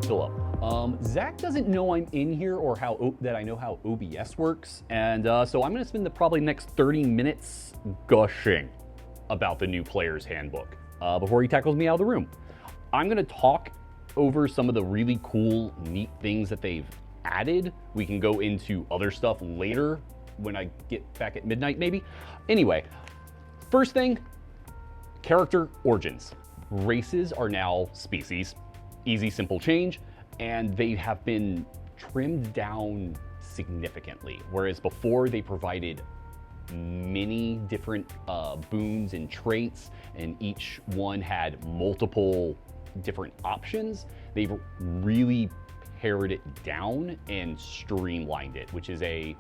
still up. Zach doesn't know I'm in here or that I know how OBS works, and so I'm gonna spend the probably next 30 minutes gushing about the new player's handbook before he tackles me out of the room. I'm gonna talk over some of the really cool, neat things that they've added. We can go into other stuff later when I get back at midnight, maybe. Anyway, first thing, character origins. Races are now species. Easy, simple change, and they have been trimmed down significantly. Whereas before they provided many different boons and traits, and each one had multiple different options, they've really pared it down and streamlined it, which is a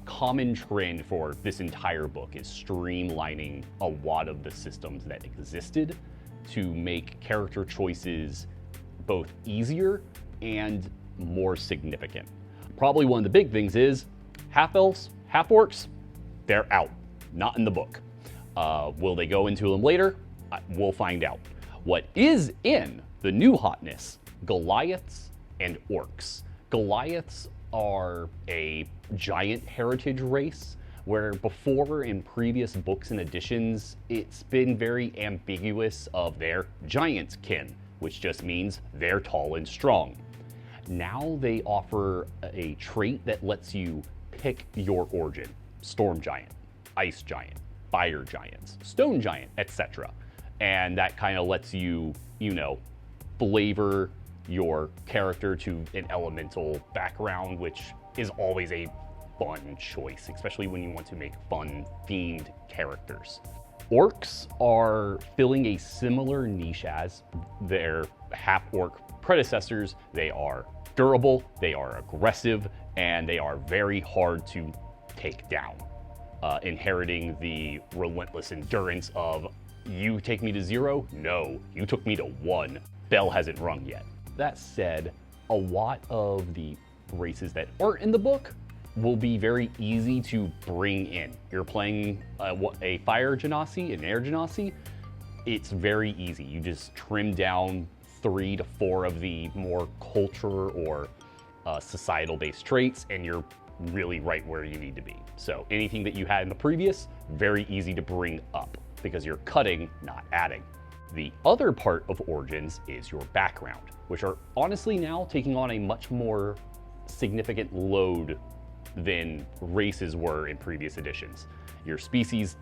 common trend for this entire book, is streamlining a lot of the systems that existed to make character choices both easier and more significant. Probably one of the big things is half-elves, half-orcs, they're out, not in the book. Will they go into them later? We'll find out. What is in the new hotness, Goliaths and orcs. Goliaths are a giant heritage race where before in previous books and editions, it's been very ambiguous of their giant kin, which just means they're tall and strong. Now they offer a trait that lets you pick your origin. Storm giant, ice giant, fire giants, stone giant, etc. And that kind of lets you, flavor your character to an elemental background, which is always a fun choice, especially when you want to make fun themed characters. Orcs are filling a similar niche as their half-orc predecessors. They are durable, they are aggressive, and they are very hard to take down, inheriting the relentless endurance of, you take me to 0? No, you took me to 1. Bell hasn't rung yet. That said, a lot of the races that aren't in the book will be very easy to bring in. You're playing a fire genasi, an air genasi, it's very easy. You just trim down 3 to 4 of the more culture or societal-based traits, and you're really right where you need to be. So anything that you had in the previous, very easy to bring up because you're cutting, not adding. The other part of origins is your background, which are honestly now taking on a much more significant load than races were in previous editions. Your species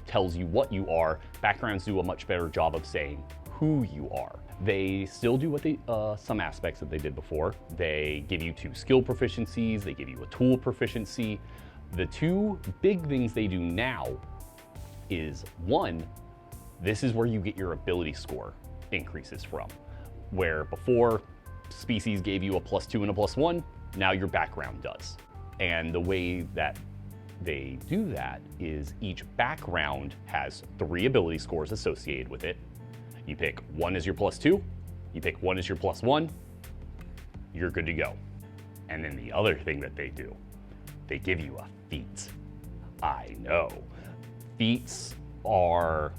tells you what you are. Backgrounds do a much better job of saying who you are. They still do some aspects that they did before. They give you 2 skill proficiencies, they give you a tool proficiency. The 2 big things they do now is, 1, this is where you get your ability score increases from. Where before, species gave you a +2 and a +1, now your background does. And the way that they do that is each background has 3 ability scores associated with it. You pick 1 as your +2, you pick 1 as your +1, you're good to go. And then the other thing that they do, they give you a feat. I know. Feats are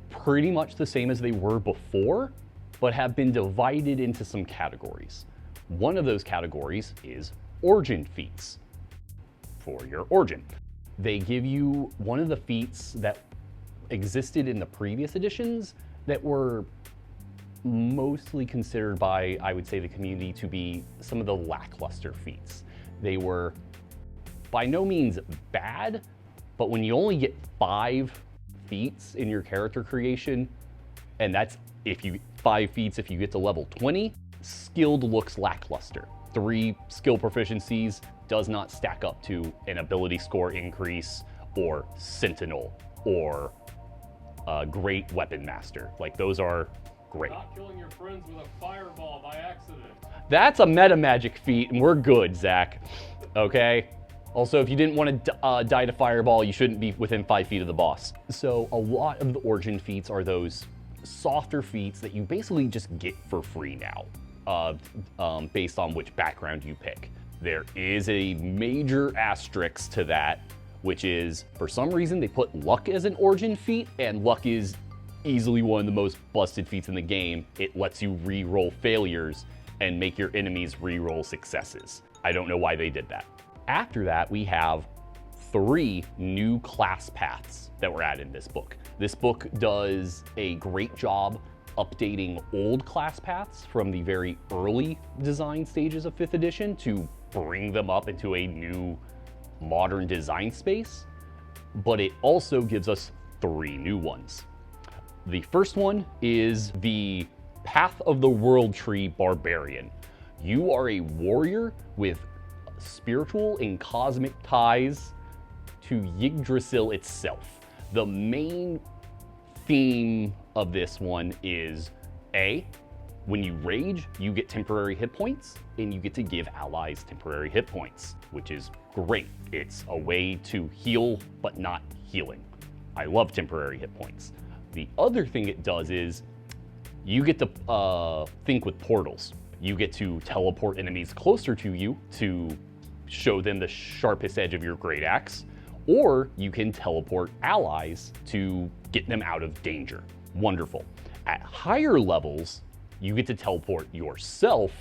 pretty much the same as they were before, but have been divided into some categories. One of those categories is origin feats for your origin. They give you one of the feats that existed in the previous editions that were mostly considered by, I would say, the community to be some of the lackluster feats. They were by no means bad, but when you only get 5 feats in your character creation, and that's 5 feats if you get to level 20, skilled looks lackluster. 3 skill proficiencies does not stack up to an ability score increase or sentinel or great weapon master. Like, those are great. Not killing your friends with a fireball by accident. That's a meta magic feat, and we're good, Zach. Okay? Also, if you didn't want to die to fireball, you shouldn't be within 5 feet of the boss. So a lot of the origin feats are those softer feats that you basically just get for free now, based on which background you pick. There is a major asterisk to that, which is, for some reason, they put luck as an origin feat, and luck is easily one of the most busted feats in the game. It lets you re-roll failures, and make your enemies reroll successes. I don't know why they did that. After that, we have 3 new class paths that were added in this book. This book does a great job updating old class paths from the very early design stages of 5th edition to bring them up into a new modern design space, but it also gives us 3 new ones. The first one is the Path of the World Tree Barbarian. You are a warrior with spiritual and cosmic ties to Yggdrasil itself. The main theme of this one is when you rage, you get temporary hit points, and you get to give allies temporary hit points, which is great. It's a way to heal, but not healing. I love temporary hit points. The other thing it does is you get to think with portals. You get to teleport enemies closer to you to show them the sharpest edge of your great axe, or you can teleport allies to get them out of danger. Wonderful. At higher levels, you get to teleport yourself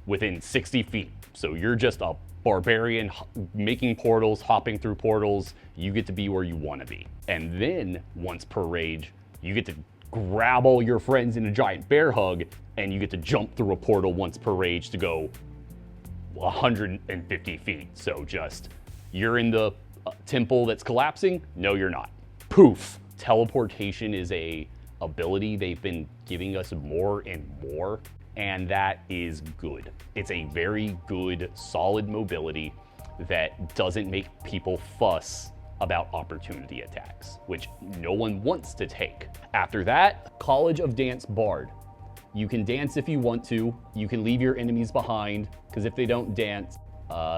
within 60 feet. So you're just a barbarian making portals, hopping through portals. You get to be where you want to be. And then once per rage, you get to grab all your friends in a giant bear hug, and you get to jump through a portal once per rage to go 150 feet. So just, you're in the temple that's collapsing. No, you're not. Poof. Teleportation is a ability they've been giving us more and more, and that is good. It's a very good, solid mobility that doesn't make people fuss about opportunity attacks, which no one wants to take. After that, College of Dance Bard. You can dance if you want to. You can leave your enemies behind, because if they don't dance,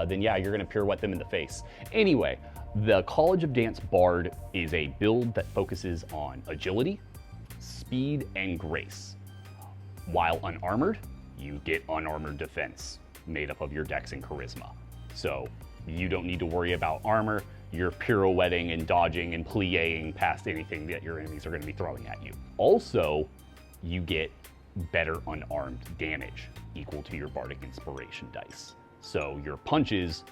then yeah, you're gonna pirouette them in the face. Anyway, the College of Dance Bard is a build that focuses on agility, speed, and grace. While unarmored, you get unarmored defense made up of your dex and charisma. So you don't need to worry about armor. You're pirouetting and dodging and plieing past anything that your enemies are going to be throwing at you. Also, you get better unarmed damage equal to your Bardic Inspiration dice. So your punches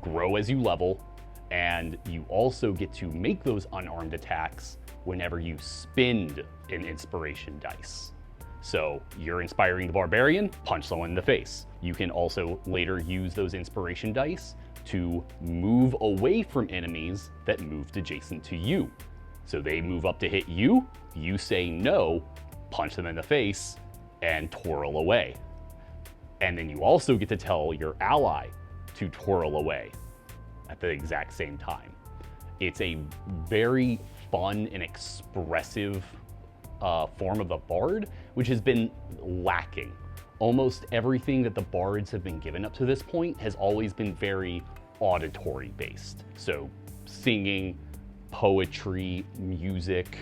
grow as you level, and you also get to make those unarmed attacks whenever you spend an inspiration dice. So you're inspiring the barbarian, punch someone in the face. You can also later use those inspiration dice to move away from enemies that moved adjacent to you. So they move up to hit you, you say no, punch them in the face, and twirl away. And then you also get to tell your ally to twirl away at the exact same time. It's a very fun and expressive form of the bard, which has been lacking. Almost everything that the bards have been given up to this point has always been very auditory based. So singing, poetry, music,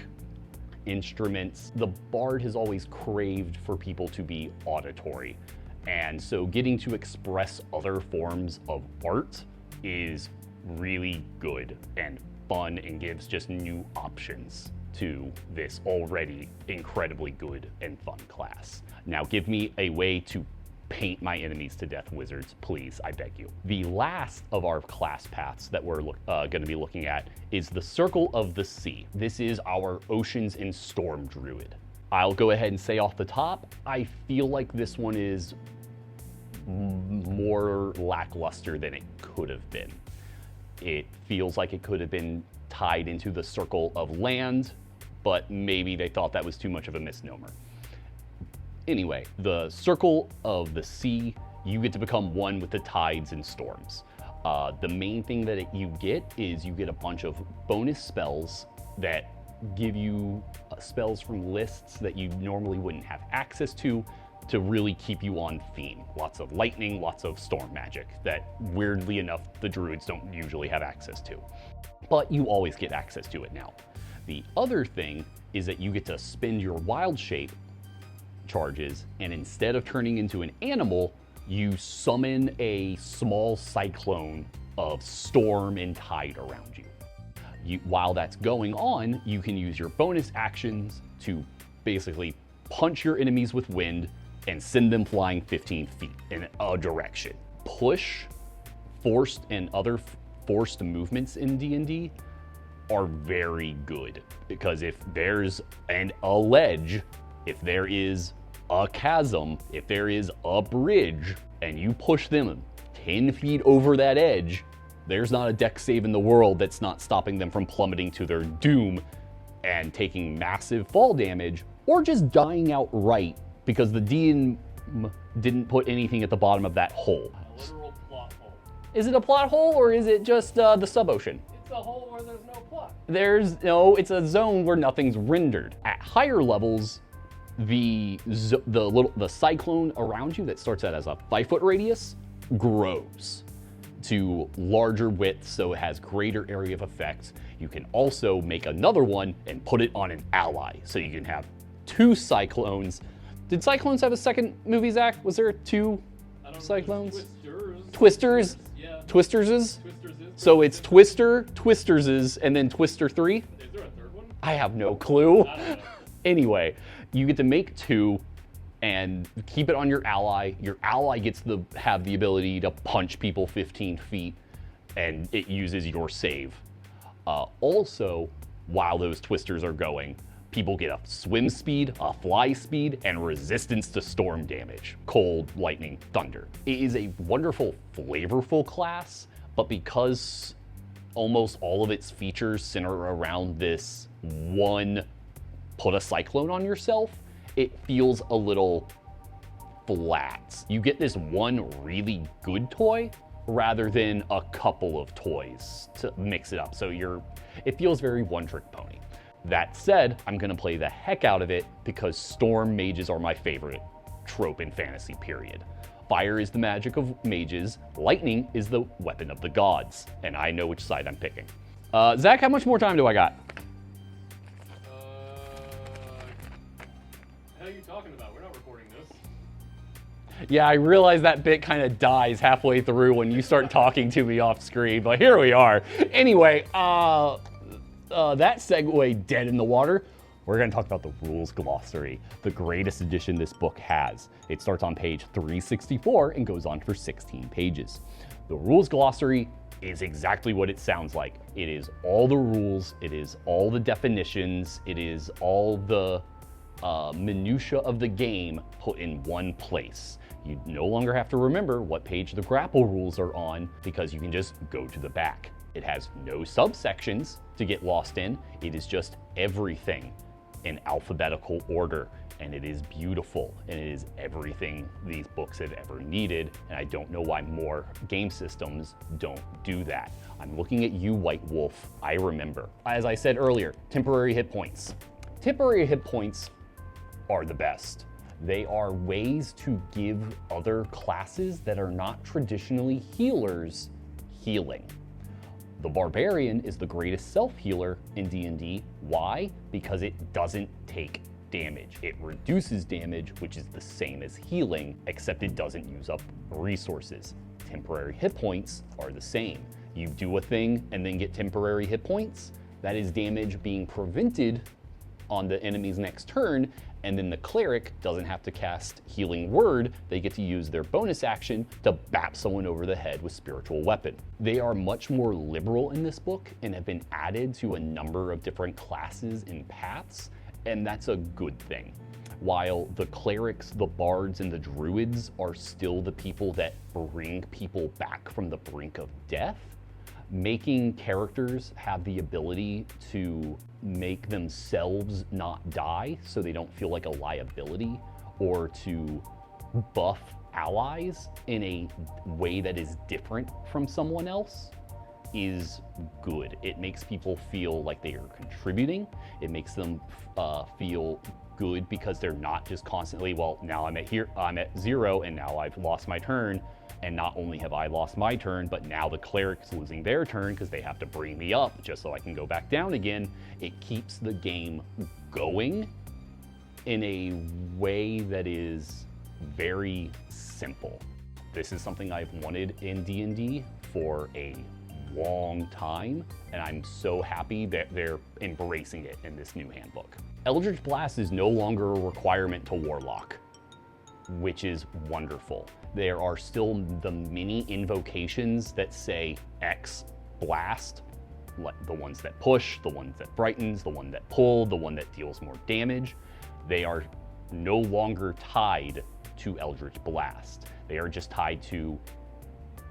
instruments. The bard has always craved for people to be auditory. And so getting to express other forms of art is really good and fun and gives just new options to this already incredibly good and fun class. Now give me a way to paint my enemies to death, wizards, please, I beg you. The last of our class paths that we're going to be looking at is the Circle of the Sea. This is our Oceans and Storm Druid. I'll go ahead and say off the top, I feel like this one is more lackluster than it could have been. It feels like it could have been tied into the Circle of Land, but maybe they thought that was too much of a misnomer. Anyway, the Circle of the Sea, you get to become one with the tides and storms. The main thing that you get is you get a bunch of bonus spells that give you spells from lists that you normally wouldn't have access to really keep you on theme. Lots of lightning, lots of storm magic that weirdly enough the druids don't usually have access to. But you always get access to it now. The other thing is that you get to spend your wild shape charges, and instead of turning into an animal, you summon a small cyclone of storm and tide around you. While that's going on, you can use your bonus actions to basically punch your enemies with wind, and send them flying 15 feet in a direction. Push, forced, and other forced movements in D&D are very good, because if there's a ledge, if there is a chasm, if there is a bridge, and you push them 10 feet over that edge, there's not a dex save in the world that's not stopping them from plummeting to their doom and taking massive fall damage, or just dying outright because the DM didn't put anything at the bottom of that hole. A literal plot hole. Is it a plot hole, or is it just the sub-ocean? It's a hole where there's no plot. It's a zone where nothing's rendered. At higher levels, the cyclone around you that starts out as a 5-foot radius grows to larger width, so it has greater area of effect. You can also make another one and put it on an ally, so you can have 2 cyclones. Did cyclones have a second movie, Zach? Was there 2 cyclones? Twisters? Yeah. Twisterses? So it's Twister, Twisterses, and then Twister 3? Is there a third one? I have no clue. I don't know. Anyway, you get to make 2 and keep it on your ally. Your ally gets to have the ability to punch people 15 feet, and it uses your save. Also, while those twisters are going, people get a swim speed, a fly speed, and resistance to storm damage, cold, lightning, thunder. It is a wonderful, flavorful class, but because almost all of its features center around this one put a cyclone on yourself, it feels a little flat. You get this one really good toy rather than a couple of toys to mix it up. So it feels very one-trick pony. That said, I'm gonna play the heck out of it because storm mages are my favorite trope in fantasy, period. Fire is the magic of mages, lightning is the weapon of the gods, and I know which side I'm picking. Zach, how much more time do I got? What are you talking about? We're not recording this. Yeah, I realize that bit kind of dies halfway through when you start talking to me off screen, but here we are. Anyway, that segue dead in the water. We're going to talk about the Rules Glossery, the greatest edition this book has. It starts on page 364 and goes on for 16 pages. The Rules Glossery is exactly what it sounds like. It is all the rules, it is all the definitions, it is all the minutia of the game put in one place. You no longer have to remember what page the grapple rules are on because you can just go to the back. It has no subsections to get lost in. It is just everything in alphabetical order, and it is beautiful, and it is everything these books have ever needed, and I don't know why more game systems don't do that. I'm looking at you, White Wolf. I remember. As I said earlier, temporary hit points. Temporary hit points are the best. They are ways to give other classes that are not traditionally healers healing. The Barbarian is the greatest self-healer in D&D. Why? Because it doesn't take damage. It reduces damage, which is the same as healing, except it doesn't use up resources. Temporary hit points are the same. You do a thing and then get temporary hit points. That is damage being prevented on the enemy's next turn, and then the cleric doesn't have to cast Healing Word. They get to use their bonus action to bap someone over the head with Spiritual Weapon. They are much more liberal in this book and have been added to a number of different classes and paths, and that's a good thing. While the clerics, the bards, and the druids are still the people that bring people back from the brink of death, making characters have the ability to make themselves not die so they don't feel like a liability, or to buff allies in a way that is different from someone else is good. It makes people feel like they are contributing. It makes them feel good because they're not just constantly, well, now I'm at 0 and now I've lost my turn. And not only have I lost my turn, but now the cleric's losing their turn because they have to bring me up just so I can go back down again. It keeps the game going in a way that is very simple. This is something I've wanted in D&D for a long time, and I'm so happy that they're embracing it in this new handbook. Eldritch Blast is no longer a requirement to Warlock. which is wonderful. There are still the mini invocations that say X blast, like the ones that push, the ones that frightens, the one that pull, the one that deals more damage. They are no longer tied to Eldritch Blast. They are just tied to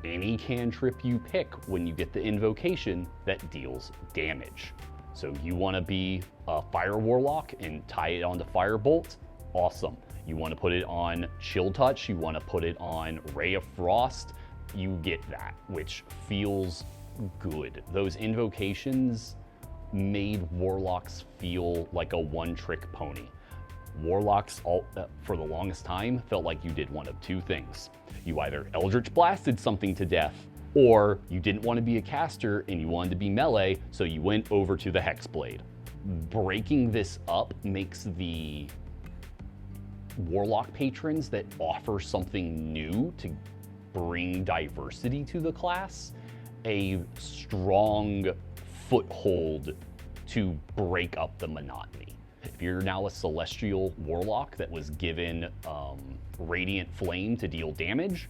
any cantrip you pick when you get the invocation that deals damage. So you want to be a Fire Warlock and tie it onto Firebolt? Awesome. You want to put it on Chill Touch, you want to put it on Ray of Frost, you get that, which feels good. Those invocations made Warlocks feel like a one-trick pony. Warlocks, for the longest time, felt like you did one of two things. You either Eldritch Blasted something to death, or you didn't want to be a caster and you wanted to be melee, so you went over to the Hexblade. Breaking this up makes the Warlock patrons that offer something new to bring diversity to the class a strong foothold to break up the monotony. If you're now a Celestial Warlock that was given Radiant Flame to deal damage,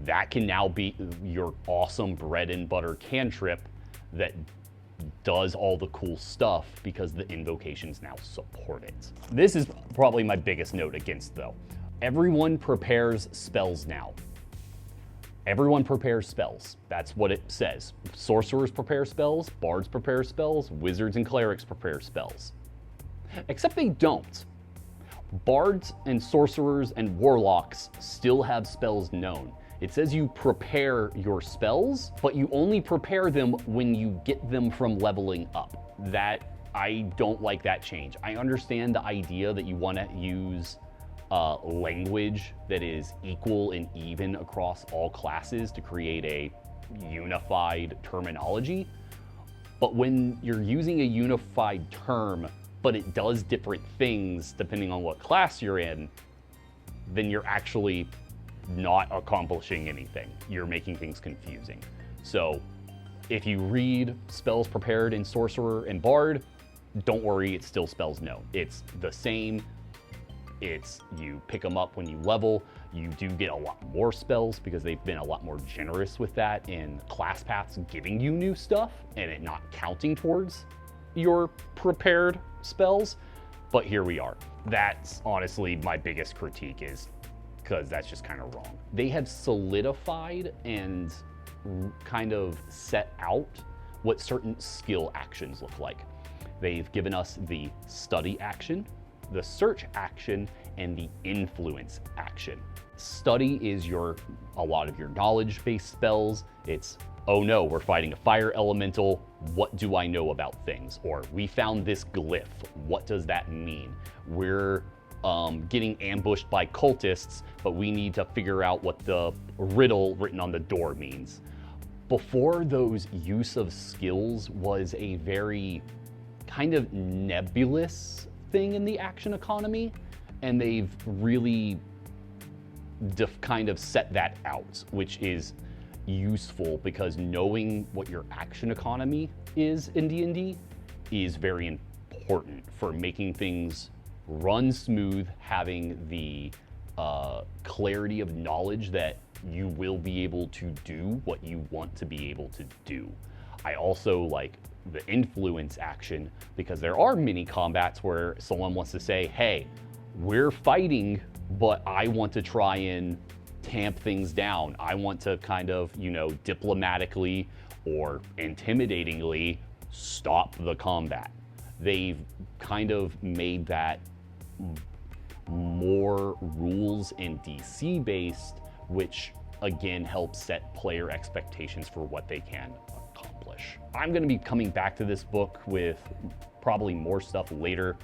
that can now be your awesome bread and butter cantrip that does all the cool stuff because the invocations now support it. This is probably my biggest note against, though. Everyone prepares spells now. Everyone prepares spells. That's what it says. Sorcerers prepare spells, bards prepare spells, wizards and clerics prepare spells. Except they don't. Bards and sorcerers and warlocks still have spells known. It says you prepare your spells, but you only prepare them when you get them from leveling up. I don't like that change. I understand the idea that you want to use language that is equal and even across all classes to create a unified terminology. But when you're using a unified term, but it does different things depending on what class you're in, then you're actually not accomplishing anything. You're making things confusing. So if you read spells prepared in Sorcerer and Bard, don't worry, it's still spells known. It's the same. You pick them up when you level. You do get a lot more spells because they've been a lot more generous with that in class paths, giving you new stuff and it not counting towards your prepared spells. But here we are. That's honestly my biggest critique, is because that's just kind of wrong. They have solidified and kind of set out what certain skill actions look like. They've given us the study action, the search action, and the influence action. Study is a lot of your knowledge-based spells. It's, oh no, we're fighting a fire elemental, what do I know about things? Or we found this glyph, what does that mean? We're getting ambushed by cultists, but we need to figure out what the riddle written on the door means. Before, those use of skills was a very kind of nebulous thing in the action economy, and they've really kind of set that out, which is useful because knowing what your action economy is in D&D is very important for making things run smooth, having the clarity of knowledge that you will be able to do what you want to be able to do. I also like the influence action because there are mini combats where someone wants to say, hey, we're fighting, but I want to try and tamp things down. I want to kind of, diplomatically or intimidatingly stop the combat. They've kind of made that more rules and DC based, which again helps set player expectations for what they can accomplish. I'm going to be coming back to this book with probably more stuff later.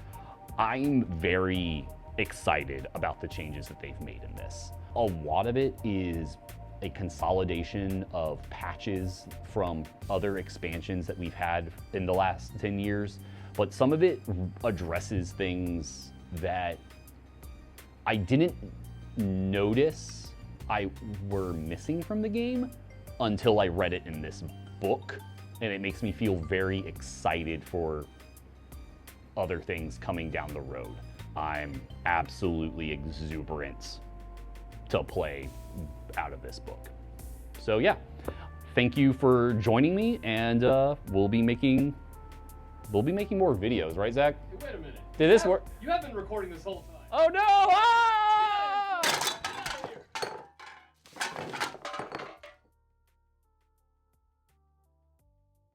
I'm very excited about the changes that they've made in this. A lot of it is a consolidation of patches from other expansions that we've had in the last 10 years, but some of it addresses things that I didn't notice I were missing from the game until I read it in this book, and it makes me feel very excited for other things coming down the road. I'm absolutely exuberant to play out of this book. So yeah, thank you for joining me, and we'll be making more videos, right, Zach? Hey, wait a minute. Did this work? You have been recording this whole time. Oh no! Ah!